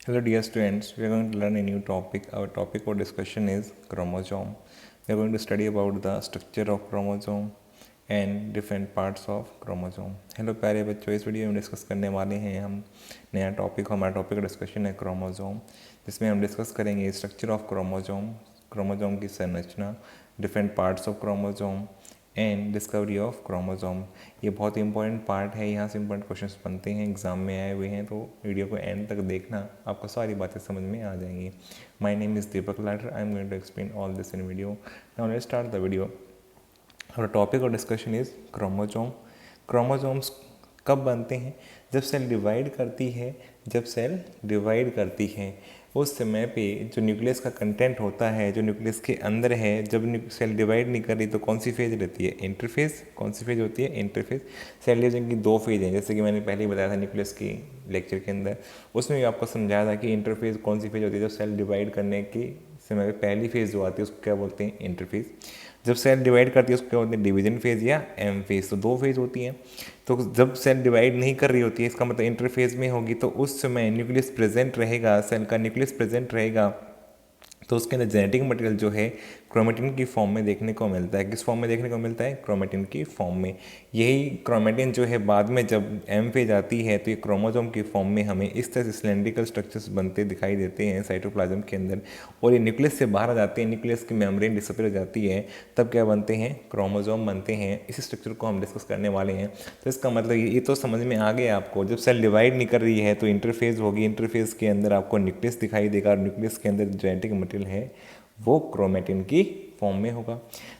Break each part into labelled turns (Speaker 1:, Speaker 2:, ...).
Speaker 1: Hello dear students, we are going to learn a new topic. Our topic for discussion is chromosome. We are going to study about the structure of chromosome and different parts of chromosome. Hello प्यारे बच्चों, इस video में discuss करने वाले हैं हम नया topic. हमारा टॉपिक का डिस्कशन है क्रोमोसोम, जिसमें हम डिस्कस करेंगे स्ट्रक्चर ऑफ क्रोमोसोम, क्रोमोसोम की संरचना, different parts of chromosome and discovery of chromosome. ये बहुत ही इंपॉर्टेंट पार्ट है, यहाँ से इंपॉर्टेंट क्वेश्चंस बनते हैं, एग्जाम में आए हुए हैं, तो वीडियो को एंड तक देखना, आपको सारी बातें समझ में आ जाएंगी। My name is Deepak Latar, I am going to explain all this in video. Now let's start the video. और topic of discussion is chromosome. Chromosomes कब बनते हैं? जब सेल डिवाइड करती है। जब सेल डिवाइड करती है उस समय पे जो न्यूक्लियस का कंटेंट होता है, जो न्यूक्लियस के अंदर है, जब सेल डिवाइड नहीं कर रही तो कौन सी फेज रहती है? इंटरफेज। कौन सी फेज होती है? इंटरफेज। सेल डिवीजन की दो फेज हैं, जैसे कि मैंने पहले ही बताया था न्यूक्लियस की लेक्चर के अंदर, उसमें भी आपको समझाया था कि इंटरफेज कौन सी फेज होती है। जब सेल डिवाइड करने की समय पहली फेज जो आती है उसको क्या बोलते हैं? इंटरफेज। जब सेल डिवाइड करती है उसको क्या बोलते हैं? डिवीजन फेज या एम फेज। तो दो फेज होती हैं। तो जब सेल डिवाइड नहीं कर रही होती है, इसका मतलब इंटरफेज में होगी, तो उस समय न्यूक्लियस प्रेजेंट रहेगा, सेल का न्यूक्लियस प्रेजेंट रहेगा, तो उसके अंदर जेनेटिक मटेरियल जो है क्रोमेटिन की फॉर्म में देखने को मिलता है। किस फॉर्म में देखने को मिलता है? क्रोमेटिन की फॉर्म में। यही क्रोमेटिन जो है बाद में जब एम फेज आती है तो ये क्रोमोसोम की फॉर्म में हमें इस तरह से सिलेंड्रिकल स्ट्रक्चर्स बनते दिखाई देते हैं साइटोप्लाज्म के अंदर, और ये न्यूक्लियस से बाहर आ जाते हैं, न्यूक्लियस की मेम्ब्रेन डिसअपीयर हो जाती है, तब क्या बनते हैं? क्रोमोसोम बनते हैं। इसी स्ट्रक्चर को हम डिस्कस करने वाले हैं। तो इसका मतलब ये तो समझ में आ गया आपको, जब सेल डिवाइड नहीं कर रही है तो इंटरफेज होगी, इंटरफेज के अंदर आपको न्यूक्लियस दिखाई देगा, और न्यूक्लियस के अंदर जेनेटिक मटेरियल है वो क्रोमेटिन की फॉर्म में होगा।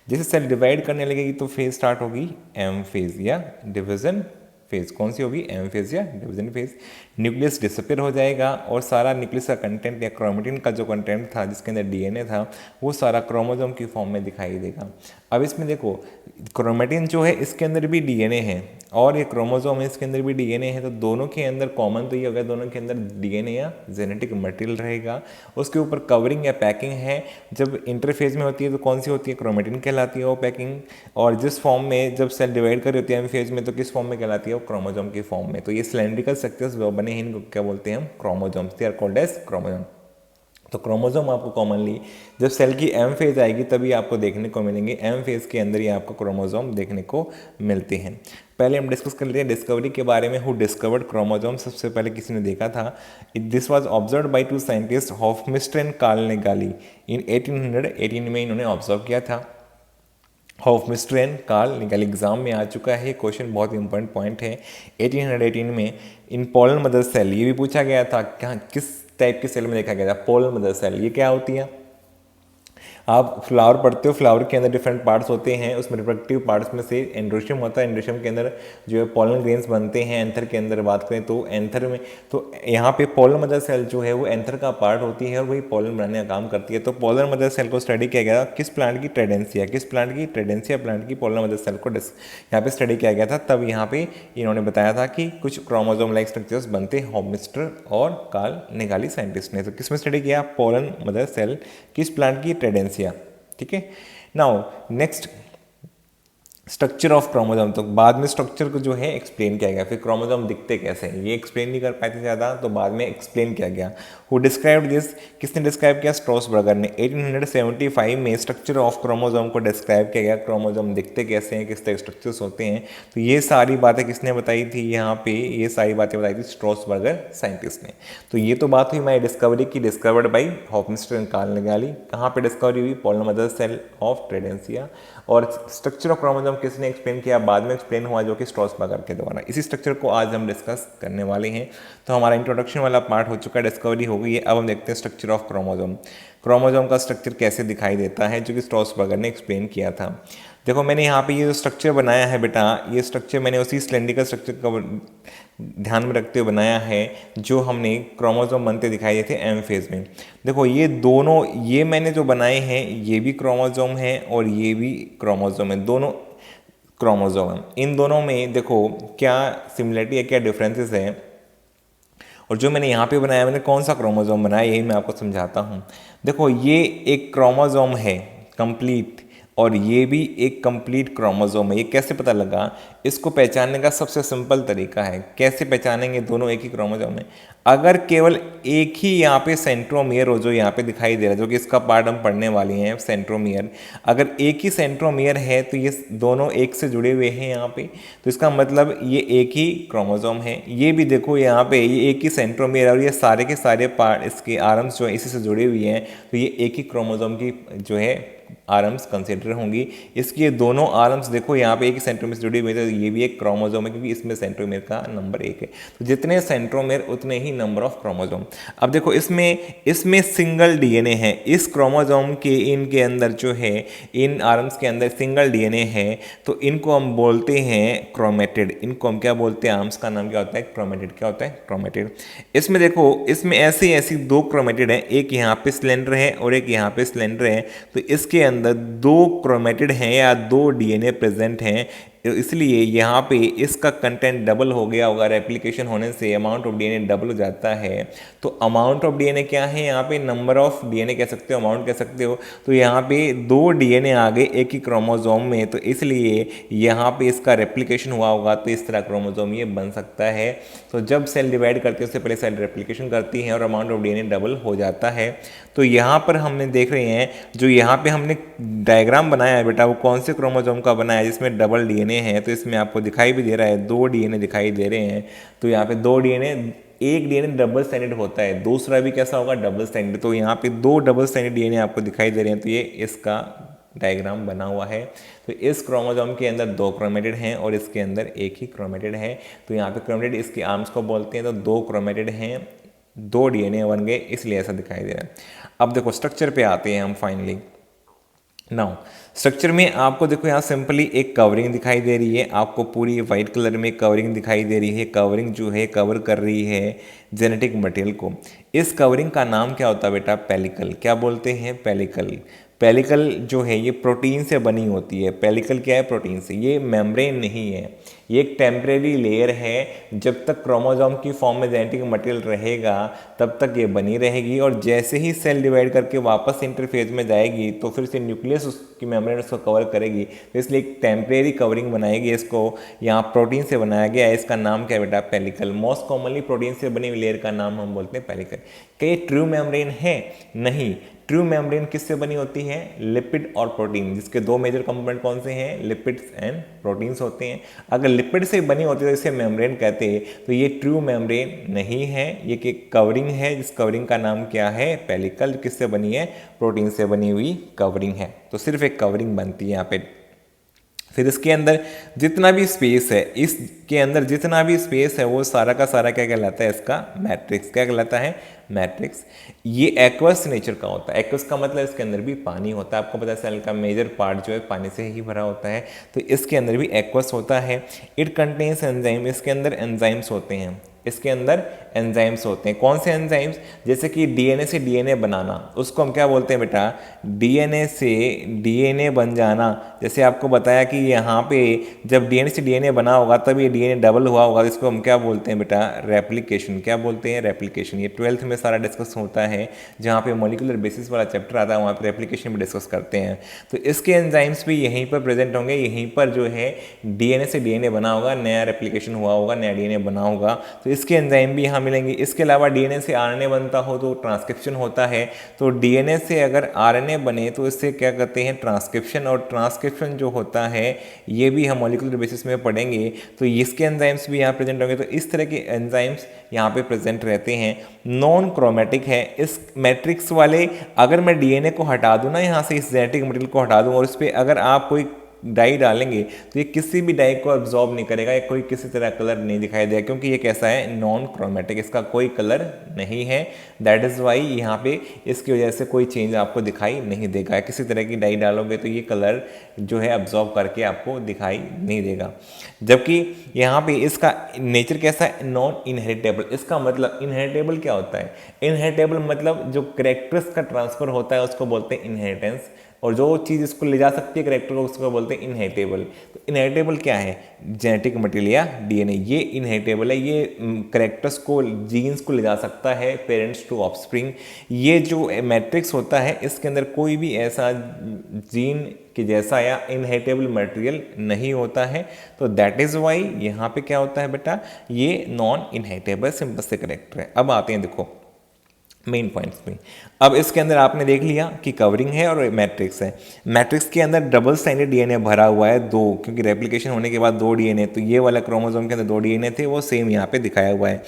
Speaker 1: जैसे सेल डिवाइड करने लगेगी तो फेज स्टार्ट होगी एम फेज या डिवीजन फेज। कौन सी होगी? एम फेज या डिवीजन फेज। न्यूक्लियस डिसअपीयर हो जाएगा और सारा न्यूक्लियस का कंटेंट या क्रोमेटिन का जो कंटेंट था जिसके अंदर डीएनए था वो सारा क्रोमोसोम की फॉर्म में दिखाई देगा। अब इसमें देखो, क्रोमेटिन जो है इसके अंदर भी डीएनए है और ये क्रोमोसोम है इसके अंदर भी डीएनए है, तो दोनों के अंदर कॉमन तो ये होगा, दोनों के अंदर डीएनए या जेनेटिक मटेरियल रहेगा, उसके ऊपर कवरिंग या पैकिंग है। जब इंटरफेज में होती है तो कौन सी होती है? क्रोमेटिन कहलाती है वो पैकिंग। और जिस फॉर्म में जब सेल डिवाइड कर होती है एम फेज में, तो किस फॉर्म में कहलाती है? वो क्रोमोसोम की फॉर्म में। तो ये सिलेंड्रिकल स्ट्रक्चर्स बने हैं, इनको क्या बोलते हैं हम? Chromosomes. They are called as chromosome. तो क्रोमोसोम आपको कॉमनली जब सेल की एम फेज आएगी तभी आपको देखने को मिलेंगे, एम फेज के अंदर ही आपको क्रोमोसोम देखने को मिलते हैं। पहले हम डिस्कस कर लेते हैं डिस्कवरी के बारे में। Who discovered chromosome? सबसे पहले किसी ने देखा था। This was observe by two scientist Hofmeister and Karl Nageli in 1818 में इन्होंने ऑब्जर्व किया था। हॉफमिस्टर एंड कार्ल-नेगाली, एग्जाम में आ चुका है क्वेश्चन, बहुत इंपॉर्टेंट पॉइंट है। 1818 में इन पोलन मदर सेल, ये भी पूछा गया था क्या किस टाइप के सेल में देखा गया था? Pollen mother cell. ये क्या होती है? आप फ्लावर पढ़ते हो, फ्लावर के अंदर डिफरेंट पार्ट्स होते हैं, उसमें रिप्रोडक्टिव पार्ट्स में से एंड्रोशियम होता है, एंड्रोशियम के अंदर जो है पोलन ग्रेन्स बनते हैं। एंथर के अंदर बात करें तो एंथर में, तो यहाँ पे पोलन मदर सेल जो है वो एंथर का पार्ट होती है और वही पोलन बनाने का काम करती है। तो पोलन मदर सेल को स्टडी किया गया किस प्लांट की? ट्रेडेंसिया। किस प्लांट की? ट्रेडेंसिया प्लांट की पोलन मदर सेल को यहाँ पे स्टडी किया गया था। तब यहाँ पे इन्होंने बताया था कि कुछ क्रोमोसोम लाइक स्ट्रक्चर्स बनते हैं हॉफमिस्टर और कार्ल-नेगाली साइंटिस्ट ने। तो किसमें स्टडी किया? Pollen mother cell. किस प्लांट की? ट्रेडेंसिया। ठीक है। Now next, structure of chromosome. तो बाद में स्ट्रक्चर को जो है एक्सप्लेन किया गया। फिर क्रोमोसोम दिखते कैसे हैं ये एक्सप्लेन नहीं कर पाए थे ज़्यादा, तो बाद में एक्सप्लेन किया गया। Who describe this? किसने डिस्क्राइब किया? स्ट्रॉसबर्गर ने 1875 में स्ट्रक्चर ऑफ क्रोमोसोम को डिस्क्राइब किया गया। क्रोमोसोम दिखते कैसे हैं, किस तरह स्ट्रक्चर्स होते हैं, तो ये सारी बातें किसने बताई थी? यहाँ पे ये सारी बातें बताई थी स्ट्रॉसबर्गर साइंटिस्ट ने। तो ये तो बात हुई हमारी डिस्कवरी की, discovered by Hofmeister and Karl Nageli. कहाँ पे डिस्कवरी हुई? Pollen mother cell of Tradescantia. और स्ट्रक्चर ऑफ क्रोमोसोम किसने एक्सप्लेन किया? बाद में एक्सप्लेन हुआ, जो कि स्ट्रॉसबर्गर के द्वारा। इसी स्ट्रक्चर को आज हम डिस्कस करने वाले हैं। तो हमारा इंट्रोडक्शन वाला पार्ट हो चुका है, डिस्कवरी हो गई है। अब हम देखते हैं स्ट्रक्चर ऑफ क्रोमोसोम। क्रोमोसोम का स्ट्रक्चर कैसे दिखाई देता है, जो कि स्ट्रॉसबर्गर ने एक्सप्लेन किया था। देखो मैंने यहाँ पे ये जो स्ट्रक्चर बनाया है बेटा, ये स्ट्रक्चर मैंने उसी सिलेंड्रिकल स्ट्रक्चर का ध्यान में रखते हुए बनाया है जो हमने क्रोमोसोम बनते दिखाई देते एम फेज में। देखो ये दोनों, ये मैंने जो बनाए हैं ये भी क्रोमोसोम है और ये भी क्रोमोसोम है, दोनों क्रोमोसोम है। इन दोनों में देखो क्या सिमिलरिटी है, क्या डिफरेंसेस है। और जो मैंने यहाँ पे बनाया, मैंने कौन सा क्रोमोसोम बनाया यही मैं आपको समझाता हूँ। देखो ये एक क्रोमोसोम है कंप्लीट, और ये भी एक कंप्लीट क्रोमोसोम है। ये कैसे पता लगा? इसको पहचानने का सबसे सिंपल तरीका है। कैसे पहचानेंगे दोनों एक ही क्रोमोसोम है? अगर केवल एक ही यहाँ पे सेंट्रोमियर हो, जो यहाँ पे दिखाई दे रहा है, जो कि इसका पार्ट हम पढ़ने वाले हैं, सेंट्रोमियर, अगर एक ही सेंट्रोमियर है तो ये दोनों एक से जुड़े हुए हैं यहाँ पे, तो इसका मतलब ये एक ही क्रोमोसोम है। ये भी देखो यहाँ पे ये एक ही सेंट्रोमियर और ये सारे के सारे पार्ट, इसके आर्म्स जो है इसी से जुड़े हुए हैं, तो ये एक ही क्रोमोसोम की जो है आर्म्स कंसिडर होंगी। इसके दोनों आर्म्स देखो यहाँ पे एक ही सेंट्रोमियर से जुड़ी हुई है, तो ये भी एक क्रोमोसोम है, क्योंकि इसमें सेंट्रोमियर का नंबर 1 है। तो जितने सेंट्रोमियर उतने ही नंबर ऑफ क्रोमोसोम। अब देखो इसमें सिंगल डीएनए है। इस क्रोमोसोम के इनके अंदर जो है, इन आर्म्स के अंदर सिंगल डीएनए है, तो इनको हम बोलते हैं क्रोमेटिड। इनको हम क्या बोलते हैं? आर्म्स का नाम क्या होता है? क्रोमेटिड। क्या होता है? क्रोमेटिड। इसमें देखो, इसमें ऐसी दो क्रोमेटिड है, एक यहाँ पे सिलेंडर है और एक यहाँ पे सिलेंडर है, तो इसके अंदर दो क्रोमेटिड हैं या दो डीएनए प्रेजेंट हैं, इसलिए यहाँ पे इसका कंटेंट डबल हो गया होगा। रेप्लिकेशन होने से अमाउंट ऑफ डीएनए डबल हो जाता है। तो अमाउंट ऑफ डीएनए क्या है? यहाँ पे नंबर ऑफ डीएनए कह सकते हो, अमाउंट कह सकते हो। तो यहाँ पे दो डीएनए आ गए एक ही क्रोमोसोम में, तो इसलिए यहाँ पे इसका रेप्लिकेशन हुआ होगा, तो इस तरह क्रोमोसोम ये बन सकता है। तो जब सेल डिवाइड करती है उससे पहले सेल रेप्लिकेशन करती है और अमाउंट ऑफ डीएनए डबल हो जाता है। तो यहाँ पर हमने देख रहे हैं, जो यहाँ पे हमने डायग्राम बनाया है बेटा, वो कौन से क्रोमोसोम का बनाया है जिसमें डबल डीएनए है? तो इसमें आपको दिखाई भी दे रहा है, दो डीएनए दिखाई दे रहे हैं। तो यहाँ पे दो डीएनए, एक डीएनए डबल स्टैंडर्ड होता है, दूसरा भी कैसा होगा? Double standard. तो यहाँ पे दो डबल स्टैंडर्ड डीएनए आपको दिखाई दे रहे हैं, तो ये इसका डायग्राम बना हुआ है। तो इस क्रोमोसोम के अंदर दो क्रोमेटिड हैं और इसके अंदर एक ही क्रोमेटिड है। तो यहाँ पे क्रोमेटिड इसके आर्म्स को बोलते हैं, तो दो क्रोमेटिड हैं, दो डीएनए बन गए, इसलिए ऐसा दिखाई दे रहा है। अब देखो स्ट्रक्चर पे आते हैं हम फाइनली। नाउ स्ट्रक्चर में आपको देखो यहाँ सिंपली एक कवरिंग दिखाई दे रही है, आपको पूरी वाइट कलर में कवरिंग दिखाई दे रही है। कवरिंग जो है कवर कर रही है जेनेटिक मटेरियल को। इस कवरिंग का नाम क्या होता है बेटा? पेलिकल। क्या बोलते हैं? पेलिकल। पेलिकल जो है ये प्रोटीन से बनी होती है। पेलिकल क्या है? प्रोटीन से। ये मेम्ब्रेन नहीं है, ये एक टेम्परेरी लेयर है। जब तक क्रोमोसोम की फॉर्म में जेनेटिक मटेरियल रहेगा तब तक ये बनी रहेगी, और जैसे ही सेल डिवाइड करके वापस इंटरफेज में जाएगी तो फिर से न्यूक्लियस उसकी मेम्ब्रेन उसको कवर करेगी। तो इसलिए एक टेम्परेरी कवरिंग बनाएगी। इसको यहाँ प्रोटीन से बनाया गया है। इसका नाम क्या है बेटा? पेलिकल। मोस्ट कॉमनली प्रोटीन से बनी हुई लेयर का नाम हम बोलते हैं पेलिकल। क्या ये ट्रू मेम्ब्रेन है? नहीं। ट्रू मेम्ब्रेन किससे बनी होती है? लिपिड और प्रोटीन, जिसके दो मेजर कंपोनेंट कौन से हैं? लिपिड्स एंड प्रोटीन्स होते हैं। अगर लिपिड से बनी होती है तो इसे मेम्ब्रेन कहते हैं। तो ये ट्रू मेम्ब्रेन नहीं है, ये कि कवरिंग है, जिस कवरिंग का नाम क्या है? पेलिकल। किससे बनी है? प्रोटीन से बनी हुई कवरिंग है। तो सिर्फ एक कवरिंग बनती है यहाँ पे। फिर इसके अंदर जितना भी स्पेस है, इसके अंदर जितना भी स्पेस है वो सारा का सारा क्या कहलाता है? इसका मैट्रिक्स। क्या कहलाता है? मैट्रिक्स। ये एक्वस नेचर का होता है। एक्वस का मतलब इसके अंदर भी पानी होता है। आपको पता है सेल का मेजर पार्ट जो है पानी से ही भरा होता है, तो इसके अंदर भी एक्वस होता है। It contains enzyme. इसके अंदर एंजाइम्स होते हैं, इसके अंदर एंजाइम्स होते हैं। कौन से एंजाइम्स? जैसे कि डीएनए से डीएनए बनाना, उसको हम क्या बोलते हैं बेटा? डीएनए से डीएनए बन जाना। जैसे आपको बताया कि यहाँ पे जब डीएनए से डीएनए बना होगा तब ये डीएनए डबल हुआ होगा, इसको हम क्या बोलते हैं बेटा? रेप्लिकेशन। क्या बोलते हैं? रेप्लिकेशन। ये 12th में सारा डिस्कस होता है, जहाँ पे मॉलिक्यूलर बेसिस वाला चैप्टर आता है, वहाँ पे रेप्लिकेशन भी डिस्कस करते हैं। तो इसके एंजाइम्स भी यहीं पर प्रेजेंट होंगे। यहीं पर जो है डीएनए से डीएनए बना होगा, नया रेप्लिकेशन हुआ होगा, नया डीएनए बना होगा, तो इसके एंजाइम भी यहाँ मिलेंगे। इसके अलावा डीएनए से आरएनए बनता हो तो ट्रांसक्रिप्शन होता है। तो डीएनए से अगर आरएनए बने तो इससे क्या कहते हैं? ट्रांसक्रिप्शन। और ट्रांसक्रिप्शन जो होता है ये भी हम मॉलिक्यूलर बेसिस में पढ़ेंगे, तो इसके एंजाइम्स भी यहाँ प्रेजेंट होंगे। तो इस तरह के एंजाइम्स यहाँ पे प्रेजेंट रहते हैं। नॉन क्रोमेटिक है। इस मैट्रिक्स वाले, अगर मैं डीएनए को हटा दूँ ना यहाँ से, इस जेनेटिक मटेरियल को हटा दूँ और इस पर अगर आप कोई डाई डालेंगे तो ये किसी भी डाई को एब्जॉर्ब नहीं करेगा, या कोई किसी तरह कलर नहीं दिखाई देगा, क्योंकि ये कैसा है? Non chromatic. इसका कोई कलर नहीं है। दैट इज़ वाई यहाँ पे इसकी वजह से कोई चेंज आपको दिखाई नहीं देगा। किसी तरह की डाई डालोगे तो ये कलर जो है एब्जॉर्ब करके आपको दिखाई नहीं देगा। जबकि यहाँ पे इसका नेचर कैसा है? Non inheritable. इसका मतलब इनहेरिटेबल क्या होता है? इनहेरिटेबल मतलब जो करेक्टर्स का ट्रांसफर होता है उसको बोलते हैं इनहेरिटेंस। और जो चीज़ इसको ले जा सकती है कैरेक्टर को उसको बोलते हैं इनहेरिटेबल। तो इनहेरिटेबल क्या है, जेनेटिक मटेरियल या डीएनए, ये इनहेरिटेबल है, ये कैरेक्टर्स को जीन्स को ले जा सकता है पेरेंट्स टू ऑफस्प्रिंग। ये जो मैट्रिक्स होता है इसके अंदर कोई भी ऐसा जीन के जैसा या इनहेरिटेबल मटेरियल नहीं होता है, तो दैट इज वाई यहाँ पे क्या होता है बेटा, ये नॉन इनहेरिटेबल सिंपल से कैरेक्टर है। अब आते हैं देखो मेन पॉइंट्स पे। अब इसके अंदर आपने देख लिया कि कवरिंग है और मैट्रिक्स है। मैट्रिक्स के अंदर डबल स्ट्रैंडेड डीएनए भरा हुआ है दो, क्योंकि रेप्लिकेशन होने के बाद दो डीएनए, तो ये वाला क्रोमोसोम के अंदर दो डीएनए थे, वो सेम यहाँ पे दिखाया हुआ है।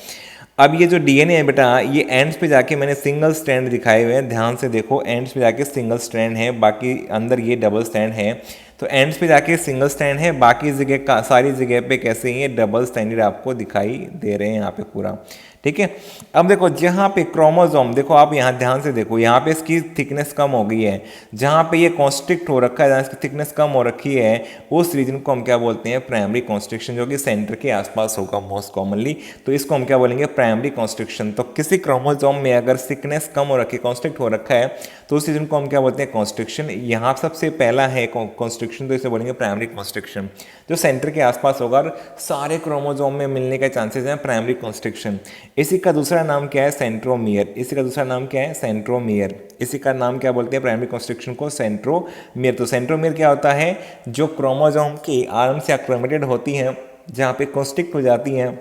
Speaker 1: अब ये जो डीएनए है बेटा, ये एंड्स पे जाके मैंने सिंगल स्ट्रैंड दिखाए हुए हैं, ध्यान से देखो, एंड्स पे जाके सिंगल स्ट्रैंड है, बाकी अंदर ये डबल स्ट्रैंड है। तो एंड्स पे जाके सिंगल स्ट्रैंड है, बाकी जगह सारी जगह पे कैसे ये डबल स्ट्रैंडेड आपको दिखाई दे रहे हैं यहाँ पे पूरा, ठीक है। अब देखो जहाँ पे क्रोमोसोम, देखो आप यहाँ ध्यान से देखो, यहाँ पे इसकी थिकनेस कम हो गई है, जहाँ पे ये कॉन्स्ट्रिक्ट हो रखा है, जहाँ इसकी थिकनेस कम हो रखी है, उस रीजन को हम क्या बोलते हैं, प्राइमरी कॉन्स्ट्रिक्शन, जो कि सेंटर के आसपास होगा मोस्ट कॉमनली, तो इसको हम क्या बोलेंगे, प्राइमरी कॉन्स्ट्रिक्शन। तो किसी क्रोमोसोम में अगर थिकनेस कम हो रखी है, कॉन्स्ट्रिक्ट हो रखा है, तो उस रीजन को हम क्या बोलते हैं, कॉन्स्ट्रिक्शन। यहाँ सबसे पहला है कॉन्स्ट्रिक्शन, तो इसे बोलेंगे प्राइमरी कॉन्स्ट्रिक्शन, जो सेंटर के आसपास होगा और सारे क्रोमोसोम में मिलने का चांसेस हैं, प्राइमरी कॉन्स्ट्रिक्शन। इसी का दूसरा नाम क्या है, सेंट्रोमियर। इसी का दूसरा नाम क्या है, सेंट्रोमियर। इसी का नाम क्या बोलते हैं, प्राइमरी कॉन्स्ट्रिक्शन को, सेंट्रोमियर। तो सेंट्रोमियर क्या होता है, जो क्रोमोसोम की आर्म से एक्रोमेटेड होती हैं, जहाँ पे कॉन्स्ट्रिक्ट हो जाती हैं,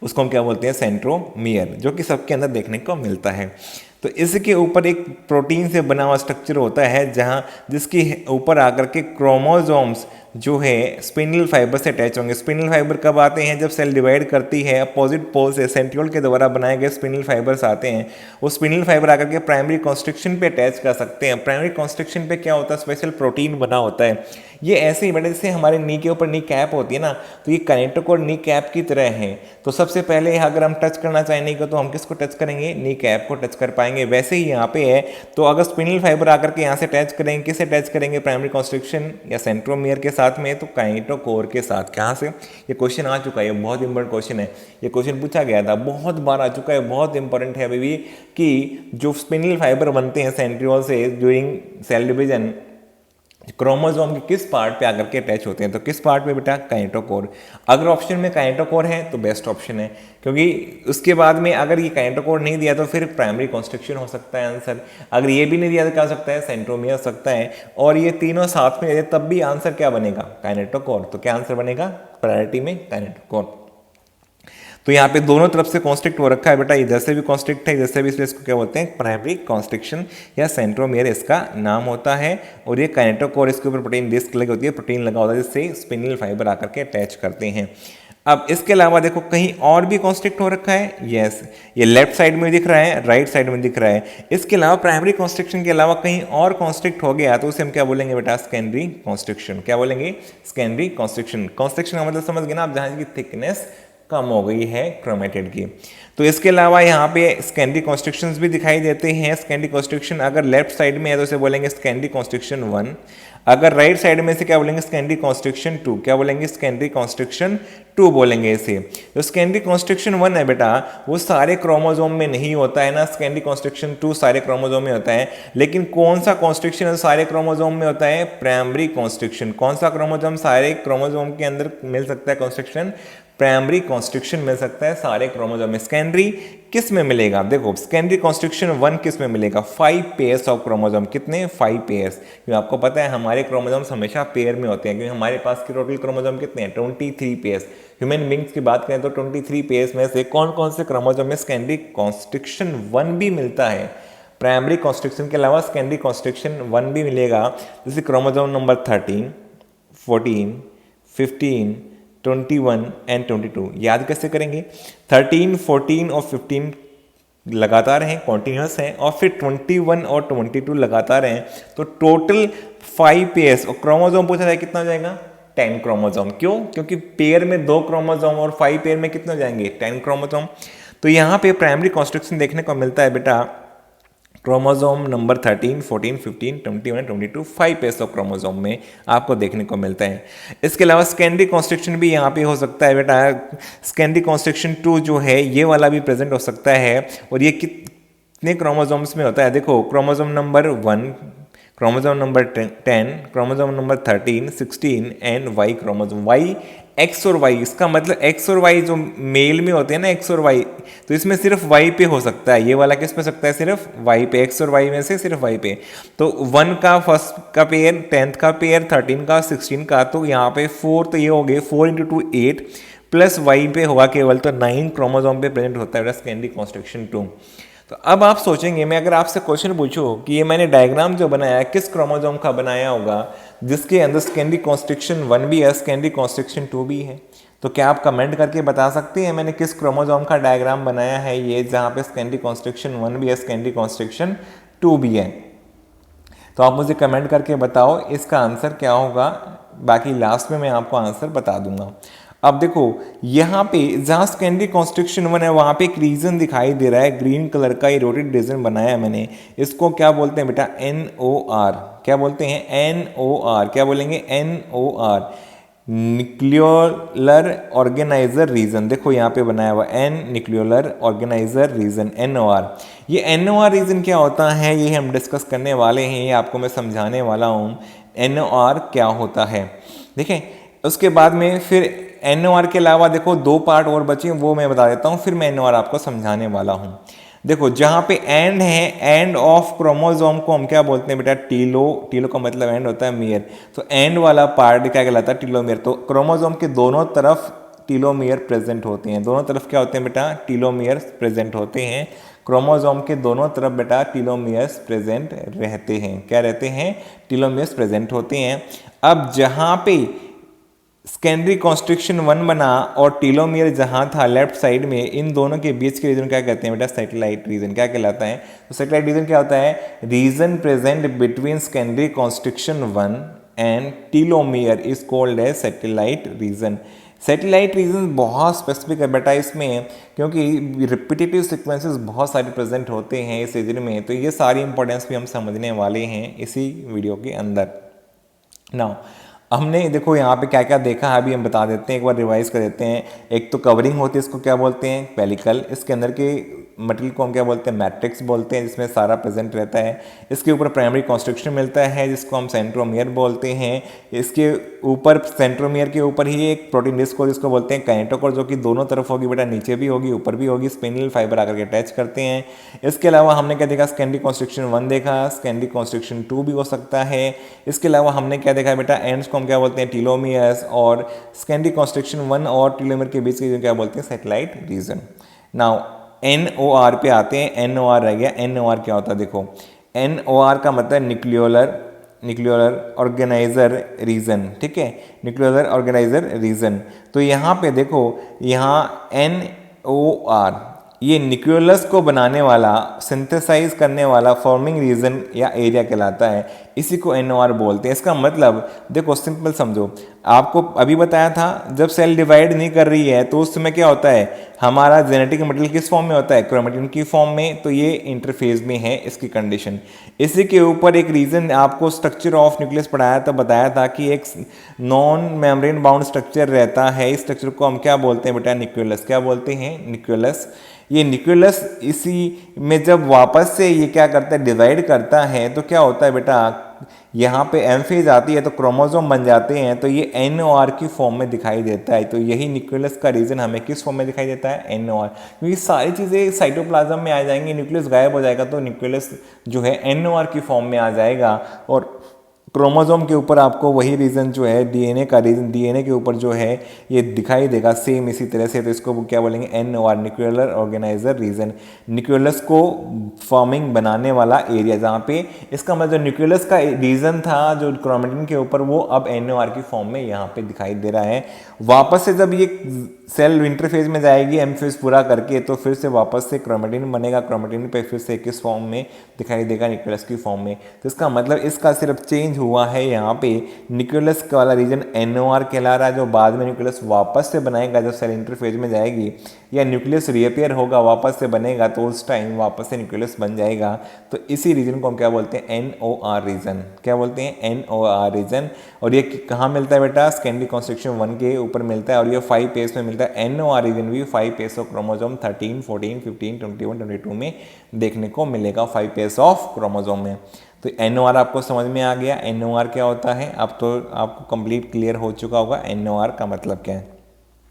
Speaker 1: उसको हम क्या बोलते हैं, सेंट्रोमियर, जो कि सबके अंदर देखने को मिलता है। तो इसके ऊपर एक प्रोटीन से बना हुआ स्ट्रक्चर होता है, जहाँ जिसके ऊपर आकर के क्रोमोसोम्स जो है स्पिंडल फाइबर से अटैच होंगे। स्पिंडल फाइबर कब आते हैं, जब सेल डिवाइड करती है, अपोजिट पोल से सेंट्रियोल के द्वारा बनाए गए स्पिंडल फाइबर्स आते हैं। वो स्पिंडल फाइबर आकर के प्राइमरी कॉन्स्ट्रिक्शन पे अटैच कर सकते हैं। प्राइमरी कॉन्स्ट्रिक्शन पे क्या होता है, स्पेशल प्रोटीन बना होता है। ये ऐसे ही बेटे जैसे हमारे नी के ऊपर नी कैप होती है ना, तो ये काइनेटोकोर नी कैप की तरह है। तो सबसे पहले अगर हम टच करना चाहें नी को, तो हम किसको टच करेंगे, नी कैप को टच कर पाएंगे। वैसे ही यहाँ पे है, तो अगर स्पिंडल फाइबर आकर के यहाँ से अटैच करेंगे, किसे अटैच करेंगे, प्राइमरी कॉन्स्ट्रिक्शन या सेंट्रोमियर के साथ में, तो काइनेटोकोर के साथ। कहाँ से, ये क्वेश्चन आ चुका है, बहुत इंपॉर्टेंट क्वेश्चन है, ये क्वेश्चन पूछा गया था, बहुत बार आ चुका है, बहुत इंपॉर्टेंट है अभी भी, कि जो स्पिंडल फाइबर बनते हैं सेंट्रियोल से ड्यूरिंग सेल डिवीजन, क्रोमोसोम के किस पार्ट पे आकर के अटैच होते हैं, तो किस पार्ट पे बेटा, काइनेटोकोर। अगर ऑप्शन में काइनेटोकोर है तो बेस्ट ऑप्शन है, क्योंकि उसके बाद में अगर ये काइनेटोकोर नहीं दिया तो फिर प्राइमरी कॉन्स्ट्रिक्शन हो सकता है आंसर। अगर ये भी नहीं दिया तो क्या हो सकता है, सेंट्रोमियर हो सकता है। और ये तीनों साथ में तब भी आंसर क्या बनेगा, काइनेटोकोर। तो क्या आंसर बनेगा, प्रायोरिटी में काइनेटोकोर। तो यहाँ पे दोनों तरफ से कॉन्स्ट्रिक्ट हो रखा है बेटा, इधर से भी कॉन्स्ट्रिक्ट है, इधर से भी, इसलिए इसको क्या बोलते हैं, प्राइमरी कॉन्स्ट्रिक्शन या सेंट्रोमियर इसका नाम होता है। और ये काइनेटोकोर, इसके ऊपर प्रोटीन डिस्क लगी होती है, प्रोटीन लगा होता है, जिससे स्पिंडल फाइबर आकर के अटैच करते हैं। अब इसके अलावा देखो कहीं और भी कॉन्स्ट्रिक्ट हो रखा है, यस, ये लेफ्ट साइड में दिख रहा है, राइट साइड में दिख रहा है। इसके अलावा प्राइमरी कॉन्स्ट्रिक्शन के अलावा कहीं और कॉन्स्ट्रिक्ट हो गया, तो उसे हम क्या बोलेंगे बेटा, सेकेंडरी कॉन्स्ट्रिक्शन। क्या बोलेंगे, सेकेंडरी कॉन्स्ट्रिक्शन। कॉन्स्ट्रिक्शन का मतलब समझ गए ना आप, जहाँ की थिकनेस कम हो गई है क्रोमेटिड की। तो इसके अलावा यहाँ पे सेकेंडरी कॉन्स्ट्रिक्शंस भी दिखाई देते हैं। सेकेंडरी कॉन्स्ट्रिक्शन अगर लेफ्ट साइड में है तो उसे बोलेंगे सेकेंडरी कॉन्स्ट्रिक्शन 1, अगर राइट साइड में से क्या बोलेंगे, सेकेंडरी कॉन्स्ट्रिक्शन 2। क्या बोलेंगे, सेकेंडरी कॉन्स्ट्रिक्शन 2 बोलेंगे इसे। जो सेकेंडरी कॉन्स्ट्रिक्शन 1 है बेटा, वो सारे क्रोमोसोम में नहीं होता है ना, सेकेंडरी कॉन्स्ट्रिक्शन 2 सारे क्रोमोसोम में होता है। लेकिन कौन सा कॉन्स्ट्रिक्शन है सारे क्रोमोसोम में होता है, प्राइमरी कॉन्स्ट्रिक्शन। कौन सा क्रोमोसोम सारे क्रोमोसोम के अंदर मिल सकता है कॉन्स्ट्रिक्शन, प्राइमरी कॉन्स्ट्रिक्शन मिल सकता है सारे क्रोमोसोम में। सेकेंडरी किस में मिलेगा, देखो सेकेंडरी कॉन्स्ट्रिक्शन 1 किस में मिलेगा, 5 पेयर्स ऑफ क्रोमोसोम। कितने, 5 पेयर्स। क्योंकि आपको पता है हमारे क्रोमोसोम्स हमेशा पेयर में होते हैं, क्योंकि हमारे पास के टोटल क्रोमोसोम कितने हैं, 23 पेयर्स। ह्यूमन बींग्स की बात करें तो 23 पेयर्स में से कौन कौन से क्रोमोसोम में सेकेंडरी कॉन्स्ट्रिक्शन 1 भी मिलता है। प्राइमरी कॉन्स्ट्रिक्शन के अलावा सेकेंडरी कॉन्स्ट्रिक्शन 1 भी मिलेगा, जैसे क्रोमोसोम नंबर 13, 14, 15, 21 एंड 22। याद कैसे करेंगे, 13, 14 और 15 लगातार हैं, कॉन्टिन्यूस हैं, और फिर 21 और 22 लगातार हैं। तो टोटल 5 पेयर्स, और क्रोमोसोम पूछा जाए कितना हो जाएगा, 10 क्रोमोसोम। क्यों, क्योंकि पेयर में 2 क्रोमोसोम और 5 पेयर में कितने हो जाएंगे, 10 क्रोमोसोम। तो यहाँ पे प्राइमरी कॉन्स्ट्रिक्शन देखने को मिलता है बेटा, chromosome number 13, 14, 15, 21, 22, 5 pairs of chromosome में आपको देखने को मिलता है। इसके अलावा सेकेंडरी कॉन्स्ट्रिक्शन भी यहाँ पे हो सकता है बेटा, सेकेंडरी कॉन्स्ट्रिक्शन 2 जो है ये वाला भी प्रेजेंट हो सकता है। और ये कितने क्रोमोसोम्स में होता है, देखो chromosome number 1, chromosome number 10, chromosome number 13, 16 and Y chromosome. Y, X और वाई, इसका मतलब एक्स और वाई जो मेल में होते हैं ना, एक्स और वाई, तो इसमें सिर्फ वाई पे हो सकता है। ये वाला किस पे सकता है? सिर्फ वाई पे। एक्स और वाई में से सिर्फ वाई पे। तो 1 का फर्स्ट का पेयर, 10th का पेयर, 13 का, 16 का, तो यहाँ पे 4, तो ये हो गए 4 × 2 8 प्लस वाई पे होगा केवल, तो 9 क्रोमोजोम पे प्रेजेंट होता है सेकेंडरी कॉन्स्ट्रक्शन 2। तो अब आप सोचेंगे, मैं अगर आपसे क्वेश्चन पूछूं कि ये मैंने डायग्राम जो बनाया है किस क्रोमोजोम का बनाया होगा जिसके अंदर सेकेंडरी कॉन्स्ट्रक्शन 1 भी है, सेकेंडरी कॉन्स्ट्रक्शन 2 भी है, तो क्या आप कमेंट करके बता सकते हैं मैंने किस क्रोमोजोम का डायग्राम बनाया है ये, जहां पे सेकेंडरी कॉन्स्ट्रक्शन 1 भी है, सेकेंडरी कॉन्स्ट्रक्शन 2 भी है? तो आप मुझे कमेंट करके बताओ इसका आंसर क्या होगा। बाकी लास्ट में मैं आपको आंसर बता दूंगा। अब देखो यहाँ पे जहाँ सेकेंडरी कॉन्स्ट्रक्शन 1 है वहाँ पे एक रीजन दिखाई दे रहा है, ग्रीन कलर का ये रोटेड रीजन बनाया है मैंने। इसको क्या बोलते हैं बेटा? NOR। क्या बोलते हैं? NOR। क्या बोलेंगे? NOR, nucleolar organizer region. देखो यहाँ पे बनाया हुआ न्यूक्लियोलर ऑर्गेनाइजर रीजन, NOR। ये NOR रीजन क्या होता है ये हम डिस्कस करने वाले हैं, ये आपको मैं समझाने वाला हूँ NOR क्या होता है। देखें उसके बाद में फिर NOR के अलावा देखो 2 पार्ट और बचे, वो मैं बता देता हूँ, फिर मैं NOR आपको समझाने वाला हूँ। देखो जहाँ पे एंड है, एंड ऑफ क्रोमोजोम को हम क्या बोलते हैं बेटा? टीलो। टीलो का मतलब एंड होता है मियर, तो एंड वाला पार्ट क्या कहलाता है? टीलोमियर। तो क्रोमोजोम के दोनों तरफ टीलोमियर प्रेजेंट होते हैं। दोनों तरफ क्या होते हैं बेटा? टीलोमियर प्रेजेंट होते हैं। क्रोमोजोम के दोनों तरफ बेटा टीलोमियर्स प्रेजेंट रहते हैं। क्या रहते हैं? टीलोमियर्स प्रेजेंट होते हैं। अब जहाँ पे सेकेंडरी कॉन्स्ट्रक्शन 1 बना और टीलोमियर जहां था लेफ्ट साइड में, इन दोनों के बीच के रीजन क्या कहते हैं बेटा? Satellite region. क्या कहलाता है? तो सैटेलाइट रीजन क्या होता है? Region present between secondary construction 1 and telomere is called as satellite region. Satellite region बहुत स्पेसिफिक है बेटा इसमें, क्योंकि रिपीटेटिव सीक्वेंसेस बहुत सारे प्रेजेंट होते हैं इस रीजन में, तो ये सारी इंपॉर्टेंस भी हम समझने वाले हैं इसी वीडियो के अंदर। नाउ हमने देखो यहाँ पे क्या क्या देखा है अभी हम बता देते हैं, एक बार रिवाइज कर देते हैं। एक तो कवरिंग होती है, इसको क्या बोलते हैं? पेलिकल। इसके अंदर के मटेरियल को हम क्या बोलते हैं? मैट्रिक्स बोलते हैं, जिसमें सारा प्रेजेंट रहता है। इसके ऊपर प्राइमरी कॉन्स्ट्रक्शन मिलता है जिसको हम सेंट्रोमियर बोलते हैं। इसके ऊपर सेंट्रोमियर के ऊपर ही एक प्रोटीन डिस्क होती है, जिसको बोलते हैं काइनेटोकोर, जो कि दोनों तरफ होगी बेटा, नीचे भी होगी ऊपर भी होगी, स्पिनिल फाइबर आकर के अटैच करते हैं। इसके अलावा हमने क्या देखा? सेकेंडरी कॉन्स्ट्रक्शन 1 देखा, सेकेंडरी कॉन्स्ट्रक्शन 2 भी हो सकता है। इसके अलावा हमने क्या देखा बेटा? एंड्स को हम क्या बोलते हैं? टीलोमियर्स। और सेकेंडरी कॉन्स्ट्रक्शन 1 और टीलोमियर के बीच के क्या बोलते हैं? Satellite reason. नाउ NOR पे आते हैं। NOR रह गया। NOR क्या होता है? देखो NOR का मतलब न्यूक्लियोलर ऑर्गेनाइजर रीजन। ठीक है, न्यूक्लियोलर ऑर्गेनाइजर रीजन। तो यहाँ पे देखो, यहाँ NOR ये न्यूक्लियोलस को बनाने वाला, सिंथेसाइज करने वाला फॉर्मिंग रीजन या एरिया कहलाता है। इसी को NOR बोलते हैं। इसका मतलब देखो सिंपल समझो, आपको अभी बताया था जब सेल डिवाइड नहीं कर रही है तो उस समय क्या होता है? हमारा जेनेटिक मटेरियल किस फॉर्म में होता है? क्रोमेटिन की फॉर्म में। तो ये इंटरफेज में है इसकी कंडीशन। इसी के ऊपर एक रीजन आपको स्ट्रक्चर ऑफ न्यूक्लियस पढ़ाया था, बताया था कि एक नॉन मेम्ब्रेन बाउंड स्ट्रक्चर रहता है। इस स्ट्रक्चर को हम क्या बोलते हैं बेटा? न्यूक्लियस। क्या बोलते हैं? न्यूक्लियस। ये न्यूक्लियस इसी में जब वापस से ये क्या करता है? डिवाइड करता है, तो क्या होता है बेटा? यहाँ पे एम फेज आती है तो क्रोमोसोम बन जाते हैं, तो ये NOR की फॉर्म में दिखाई देता है। तो यही न्यूक्लियस का रीजन हमें किस फॉर्म में दिखाई देता है? NOR। क्योंकि सारी चीज़ें साइटोप्लाज्म में आ जाएंगी, न्यूक्लियस गायब हो जाएगा तो न्यूक्लियस जो है NOR की फॉर्म में आ जाएगा। और क्रोमोसोम के ऊपर आपको वही रीजन जो है DNA का रीजन, DNA के ऊपर जो है ये दिखाई देगा सेम इसी तरह से। तो इसको क्या बोलेंगे? NOR, nucleolar organizer region. Nucleolus को फॉर्मिंग बनाने वाला एरिया, जहाँ पे इसका मतलब न्यूक्लियोलस का रीजन था जो क्रोमेटिन के ऊपर, वो अब NOR की फॉर्म में यहाँ पे दिखाई दे रहा है। वापस से जब ये सेल इंटरफेज में जाएगी एम फेज पूरा करके, तो फिर से वापस से क्रोमेटिन बनेगा। क्रोमेटिन पे फिर से किस फॉर्म में दिखाई देगा? न्यूक्लियस की फॉर्म में। तो इसका मतलब इसका सिर्फ चेंज हुआ है यहाँ पे। न्यूक्लियस वाला रीजन NOR कहला रहा है, जो बाद में न्यूक्लियस वापस से बनाएगा जब सेल इंटरफेज में जाएगी, या न्यूक्लियस रिअपेयर होगा वापस से बनेगा, तो उस टाइम वापस से न्यूक्लियस बन जाएगा। तो इसी रीजन को हम क्या बोलते हैं? NOR region. क्या बोलते हैं? NOR region. और ये कहाँ मिलता है बेटा? सेकेंडरी कॉन्स्ट्रक्शन 1 के ऊपर मिलता है, और ये 5 पेज में मिलता है। NOR रीजन भी 5 पेज ऑफ क्रोमोसोम 13, 14, 15, 21, 22 में देखने को मिलेगा, 5 पेज ऑफ क्रोमोसोम में। तो NOR आपको समझ में आ गया NOR क्या होता है, अब तो आपको कंप्लीट क्लियर हो चुका होगा NOR का मतलब क्या है।